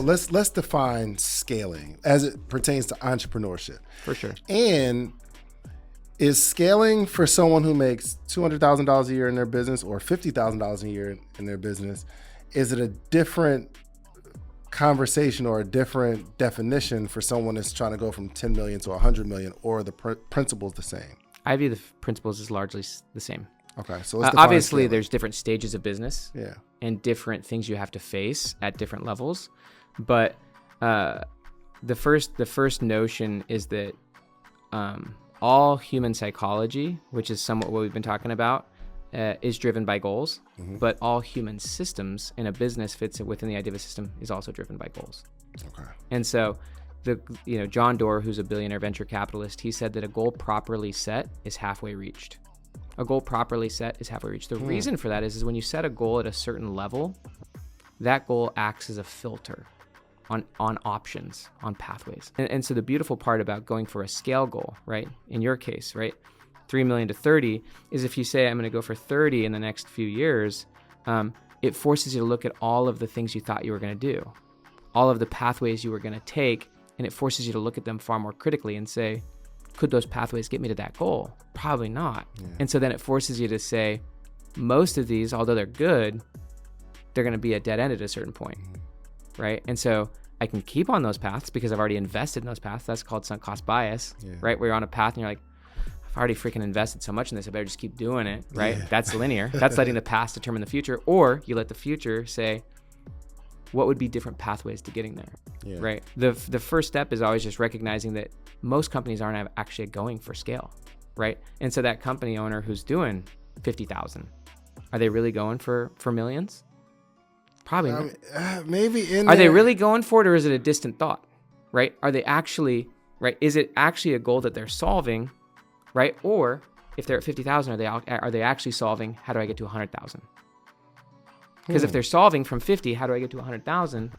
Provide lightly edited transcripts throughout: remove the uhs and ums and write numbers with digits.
Let's define scaling as it pertains to entrepreneurship. For sure. And is scaling for someone who makes $200,000 a year in their business or $50,000 a year in their business, is it a different conversation or a different definition for someone that's trying to go from 10 million to 100 million, or the principle's the same? I view the principles as largely the same. Okay, so let's obviously there's different stages of business, yeah, and different things you have to face at different levels. But the first notion is that all human psychology, which is somewhat what we've been talking about, is driven by goals. Mm-hmm. But all human systems in a business fits within the idea of a system is also driven by goals. Okay. And so John Doerr, who's a billionaire venture capitalist, he said that a goal properly set is halfway reached. A goal properly set is halfway reached. The reason for that is when you set a goal at a certain level, that goal acts as a filter on options, on pathways. And so the beautiful part about going for a scale goal, right, in your case, right, 3 million to 30, is if you say, I'm going to go for 30 in the next few years, it forces you to look at all of the things you thought you were going to do, all of the pathways you were going to take, and it forces you to look at them far more critically and say, could those pathways get me to that goal? Probably not. Yeah. And so then it forces you to say, most of these, although they're good, they're going to be a dead end at a certain point, right? And so I can keep on those paths because I've already invested in those paths. That's called sunk cost bias, right? Where you're on a path and you're like, I've already freaking invested so much in this, I better just keep doing it, right? Yeah. That's linear. That's letting the past determine the future. Or you let the future say, what would be different pathways to getting there, right? The first step is always just recognizing that most companies aren't actually going for scale, right? And so that company owner who's doing 50,000, are they really going for millions? Probably not. Maybe Are they really going for it, or is it a distant thought, right? Are they actually, right? Is it actually a goal that they're solving, right? Or if they're at 50,000, are they actually solving, how do I get to 100,000? Because if they're solving from 50, how do I get to 100,000?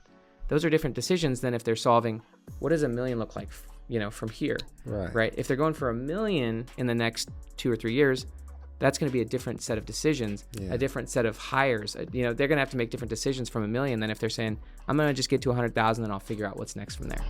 Those are different decisions than if they're solving, what does a million look like, from here, right? If they're going for 1 million in the next 2 or 3 years, that's going to be a different set of decisions, a different set of hires. They're going to have to make different decisions from 1 million than if they're saying, I'm going to just get to 100,000 and I'll figure out what's next from there.